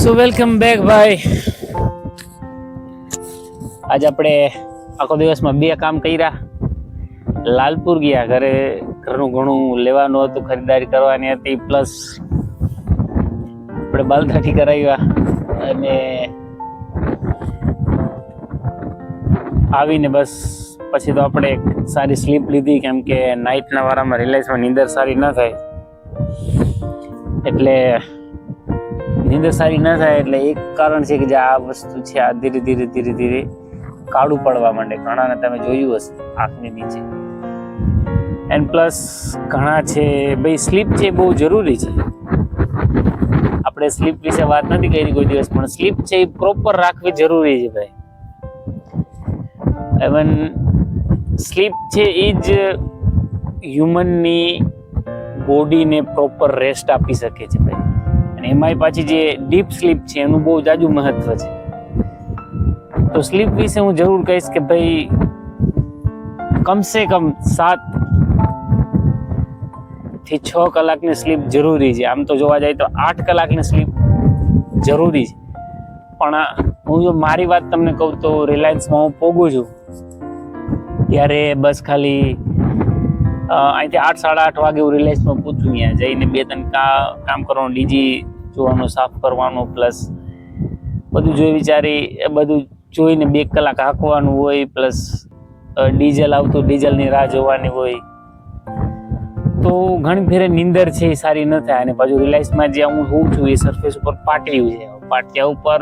સો welcome back ભાઈ. આજે આપણે આખો દિવસમાં 2 કામ કર્યા. લાલપુર ગયા, ઘરનું ઘણું લેવાનું હતું, ખરીદારી કરવાની હતી, પ્લસ આપણે બાલદાઠી કરાવ્યા અને આવીને બસ પછી તો આપણે એક સારી સ્લીપ લીધી, કેમ કે નાઇટના વારામાં રિલાયન્સમાં નીંદર સારી ન થાય. એટલે નીંદર સારી ન થાય એટલે એક કારણ છે કે જે આ વસ્તુ છે આ ધીરે ધીરે કાળું પડવા માંડે. ઘણાને તમે જોયું હશે આંખની નીચે. એન્ડ પ્લસ ઘણા છે ભાઈ, સ્લીપ છે બહુ જરૂરી છે. આપણે સ્લીપ વિશે વાત નથી કરી કોઈ દિવસ, પણ સ્લીપ છે એ પ્રોપર રાખવી જરૂરી છે ભાઈ. ઇવન સ્લીપ છે એ જ હ્યુમનની બોડીને પ્રોપર રેસ્ટ આપી શકે છે ભાઈ. અને એમાંય પાછી જે ડીપ સ્લીપ છે એનું બહુ જાજુ મહત્વ છે. તો સ્લીપ વિશે હું જરૂર કહીશ કે ભાઈ કમસે કમ 7 થી 6 કલાકની સ્લીપ જરૂરી છે. આમ તો જોવા જાય તો 8 કલાકની સ્લીપ જરૂરી છે. પણ હું જો મારી વાત તમને કહું તો રિલાયન્સમાં હું પોગું છું ત્યારે બસ ખાલી અહીંથી 8-8:30 વાગે હું રિલાયન્સમાં પૂછું. ત્યાં જઈને 2-3 કામ કરવાનું, ડીજી જોવાનું, સાફ કરવાનું, પ્લસ બધું જોઈ વિચારી બધું જોઈને 2 કલાક હાંકવાનું હોય, પ્લસ ડીઝલ આવતું, ડીઝલની રાહ જોવાની હોય. તો ઘણી ફેરે નીંદર છે એ સારી ન થાય. અને પાછું રિલાયન્સમાં જ્યાં હું હોઉં છું એ સરફેસ ઉપર પાટિયું છે. પાટિયા ઉપર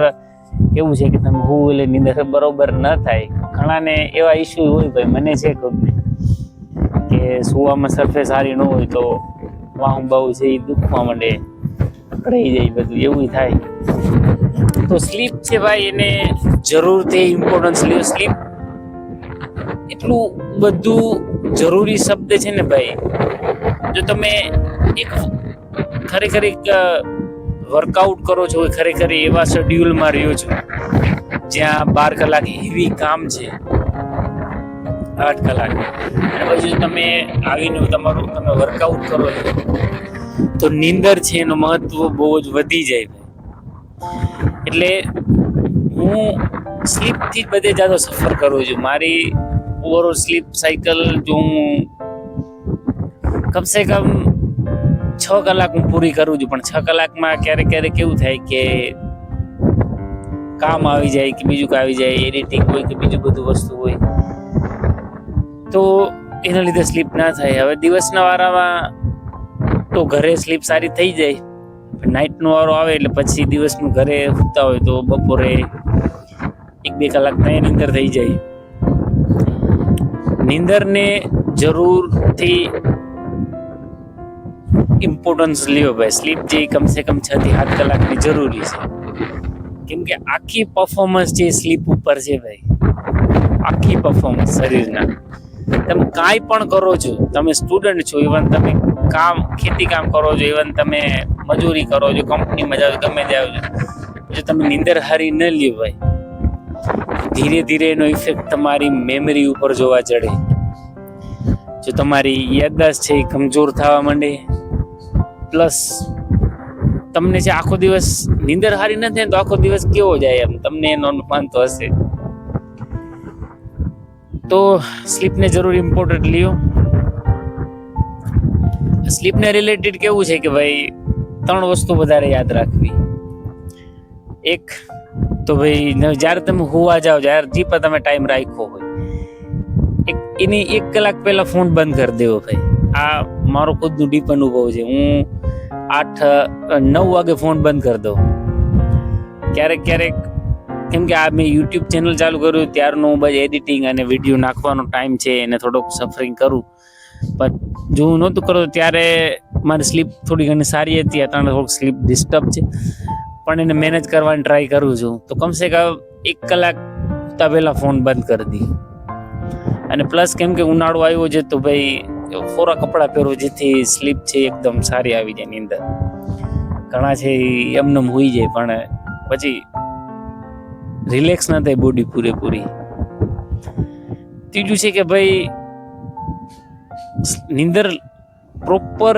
કેવું છે કે તમે હું એટલે નીંદર બરોબર ન થાય. ઘણાને એવા ઇસ્યુ હોય ભાઈ, મને છે કે સુવામાં સરફેસ સારી ન હોય તો વાહું બાહું છે એ દુખવા માંડે, રહી જાય, બધું એવું થાય. તો સ્લીપ છે ભાઈ, એને જરૂરથી ઇમ્પોર્ટન્સ લ્યો. સ્લીપ એટલું બધું જરૂરી શબ્દ છે ને ભાઈ. જો તમે એક ખરેખર વર્કઆઉટ કરો છો, ખરેખર એવા શેડ્યુલમાં રહ્યો છો જ્યાં 12 કલાક હેવી કામ છે, 8 કલાક, અને પછી તમે આવીને તમે વર્કઆઉટ કરો છો તો નીંદર છે એનું મહત્વ બહુ જ વધી જાય. એટલે હું સ્લીપથી બધે જાતો સફર કરું છું. મારી ઓવરઓલ સ્લીપ સાયકલ જો હું કમસે કમ 6 કલાક હું પૂરી કરું છું. પણ 6 કલાકમાં ક્યારેક કેવું થાય કે કામ આવી જાય કે બીજું કાંઈ આવી જાય, એડિટિંગ હોય કે બીજું બધું વસ્તુ હોય, તો એના લીધે સ્લીપ ના થાય. હવે દિવસના વારામાં તો ઘરે સ્લીપ સારી થઈ જાય, નાઇટનો વારો આવે એટલે પછી દિવસનું ઘરે સૂતા હોય તો બપોરે 1-2 કલાક નીંદર થઈ જાય. નીંદરને જરૂરથી ઇમ્પોર્ટન્સ લ્યો ભાઈ. સ્લીપ જે કમસે કમ 6 થી 7 કલાકની જરૂરી છે. કેમ કે આખી પરફોર્મન્સ જે સ્લીપ ઉપર છે ભાઈ, આખી પરફોર્મન્સ શરીરના. તમે કાંઈ પણ કરો છો, તમે સ્ટુડન્ટ છો, ઇવન તમે ખેતી કામ કરો છો, ઇવન તમે મજૂરી કરો છો, કંપનીમાં જાઓ છો, ગમે જાઓ છો, જો તમે નીંદર હારી ન લ્યો ભાઈ, ધીરે ધીરે એનો ઇફેક્ટ તમારી મેમરી ઉપર જોવા ચડે. જો તમારી યાદદાસ્ત છે એ કમજોર થવા માંડે, પ્લસ તમને છે આખો દિવસ નીંદર હારી ન થાય તો આખો દિવસ કેવો જાય એમ તમને એનો અનુમાન તો હશે. તો સ્લીપને જરૂર ઇમ્પોર્ટન્ટ લ્યો. સ્લીપને રિલેટેડ કેવું છે કે ભાઈ 3 વસ્તુ વધારે યાદ રાખવી. એક તો ભાઈ જ્યારે તમે હોવા જાઓ, જ્યારે જે પણ તમે ટાઈમ રાખ્યો હોય, એની 1 કલાક પહેલા ફોન બંધ કરી દેવો ભાઈ. આ મારો ખુદનું ડીપ અનુભવ છે. હું 8-9 વાગે ફોન બંધ કરી દઉં. ક્યારેક કેમ કે આ મેં યુટ્યુબ ચેનલ ચાલુ કર્યું ત્યારનું બસ એડિટિંગ અને વિડીયો નાખવાનો ટાઈમ છે એને થોડોક સફરિંગ કરું. પણ જો હું નહોતું કરતો ત્યારે મારી સ્લીપ થોડી ઘણી સારી હતી. અત્યારે થોડુંક સ્લીપ ડિસ્ટર્બ છે, પણ એને મેનેજ કરવાની ટ્રાય કરું છું. તો કમસે કમ 1 કલાક પહેલા ફોન બંધ કરી દી. અને પ્લસ કેમ કે ઉનાળો આવ્યો છે તો ભાઈ કોરા કપડાં પહેરો, જેથી સ્લીપ છે એકદમ સારી આવી જાય. નીંદર ઘણા છે એમને હોઈ જાય પણ પછી રિલેક્સ ના થાય બોડી પૂરેપૂરી. ત્રીજું છે કે ભાઈ નીંદર પ્રોપર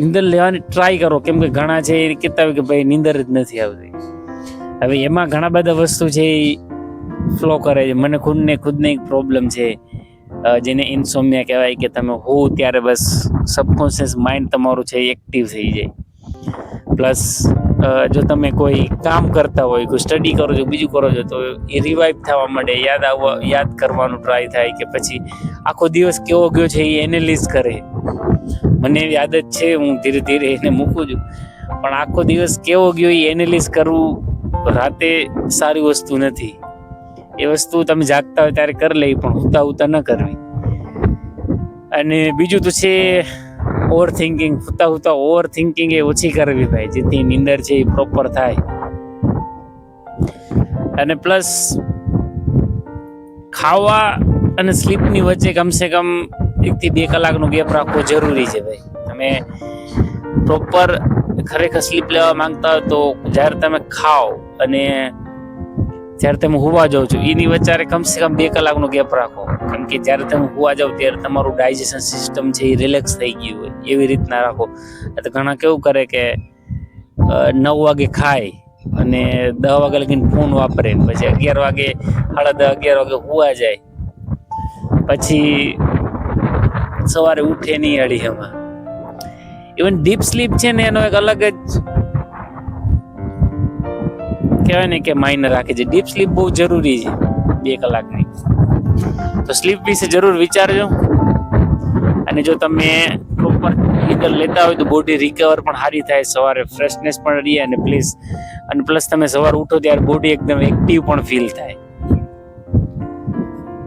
નીંદર લેવાની ટ્રાય કરો, કેમ કે ઘણા છે એ કહેતા હોય કે ભાઈ નીંદર જ નથી આવતી. હવે એમાં ઘણા બધા વસ્તુ છે એ ફ્લો કરે છે. મને ખુદને એક પ્રોબ્લેમ છે જેને ઇન્સોમ્નિયા કહેવાય, કે તમે હો ત્યારે બસ સબકોન્શિયસ માઇન્ડ તમારું છે એક્ટિવ થઈ જાય. પ્લસ જો તમે કોઈ કામ કરતા હોય, કોઈ સ્ટડી કરો છો, બીજું કરો છો, તો એ રિવાઇવ થવા માંડે, યાદ કરવાનું ટ્રાય થાય, કે પછી આખો દિવસ કેવો ગયો છે એ એનાલિઝ કરે. મને એવી આદત છે, હું ધીરે ધીરે એને મૂકું છું, પણ આખો દિવસ કેવો ગયો એ એનાલિઝ કરવું રાતે સારી વસ્તુ નથી. એ વસ્તુ તમે જાગતા હોય ત્યારે કરી લઈ, પણ ઉતા ન કરવી. અને બીજું તો છે ઓવર થિંકિંગ. ઓવર થિંકિંગ એ ઓછી કરવી ભાઈ, જેથી નીંદર છે એ પ્રોપર થાય. અને પ્લસ ખાવા અને સ્લીપની વચ્ચે કમસે કમ 1 થી 2 કલાકનો ગેપ રાખવો જરૂરી છે ભાઈ. તમે પ્રોપર ખરેખર સ્લીપ લેવા માંગતા હોય તો જ્યારે તમે ખાઓ અને જ્યારે તમે હુવા જાઓ છો એની વચ્ચે કમસે કમ 2 કલાકનો ગેપ રાખો. કારણ કે જ્યારે તમે હુવા જાઓ ત્યારે તમારું ડાયજેશન સિસ્ટમ છે એ રિલેક્સ થઈ ગયું હોય, એવી રીતના રાખો. તો ઘણા કેવું કરે કે 9 વાગે ખાય અને 10 વાગે લગીને ફોન વાપરે, પછી 11 વાગે 10:30 11 વાગે હુવા જાય, પછી સવારે ઉઠે નહીં અડી એમાં. ઇવન ડીપ સ્લીપ છે ને એનો એક અલગ જ કહેવાય ને કે માઇન્ડ રાખે છે. ડીપ સ્લીપ બહુ જરૂરી છે 2 કલાકની. તો સ્લીપ વિશે જરૂર વિચારજો. અને જો તમે પ્રોપર નીંદર લેતા હોય તો બોડી રિકવર પણ સારી થાય, સવારે ફ્રેશનેસ પણ રહે, અને પ્લસ તમે સવારે ઉઠો ત્યારે બોડી એકદમ એક્ટિવ પણ ફીલ થાય.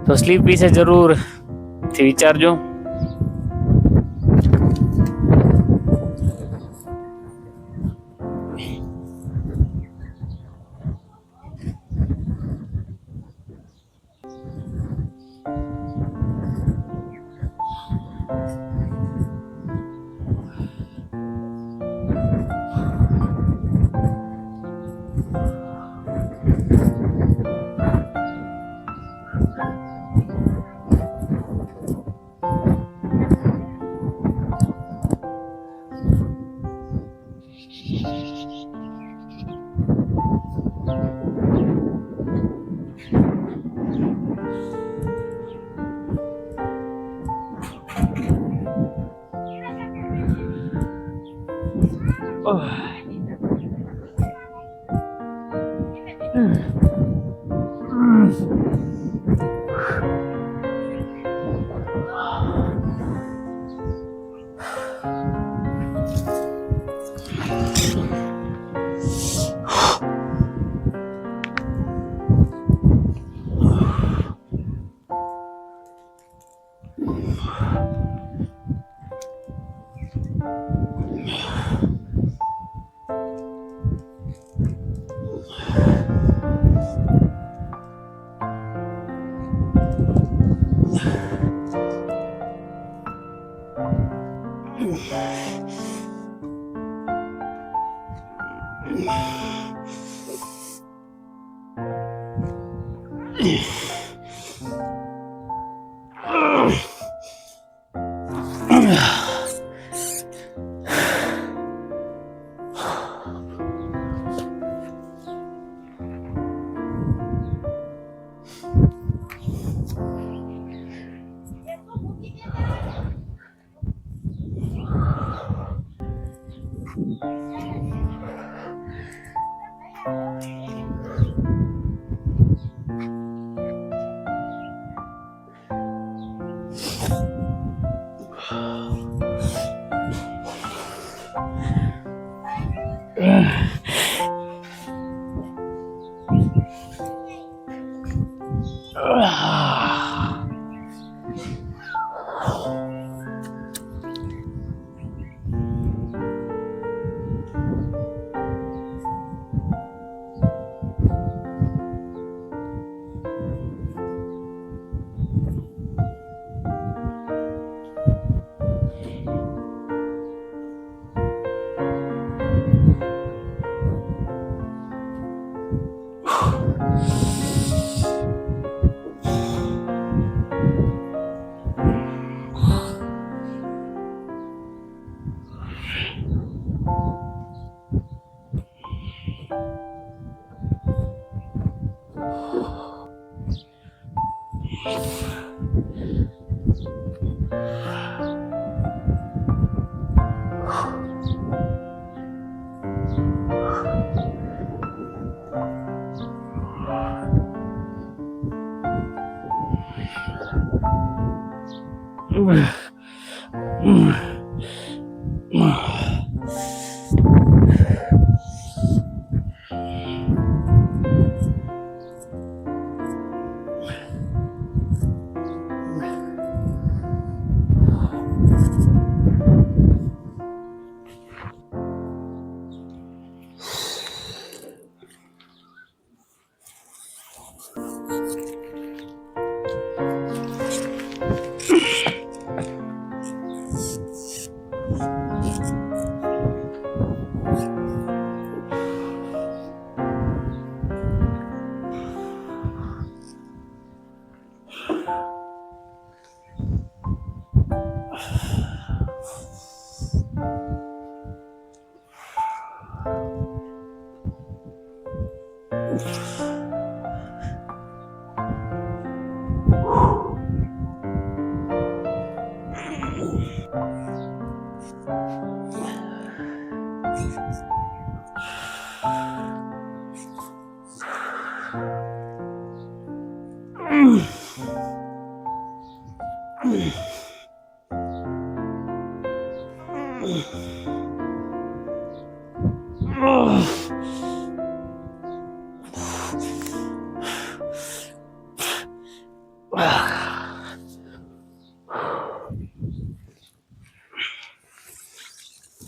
તો સ્લીપ વિશે જરૂર વિચારજો.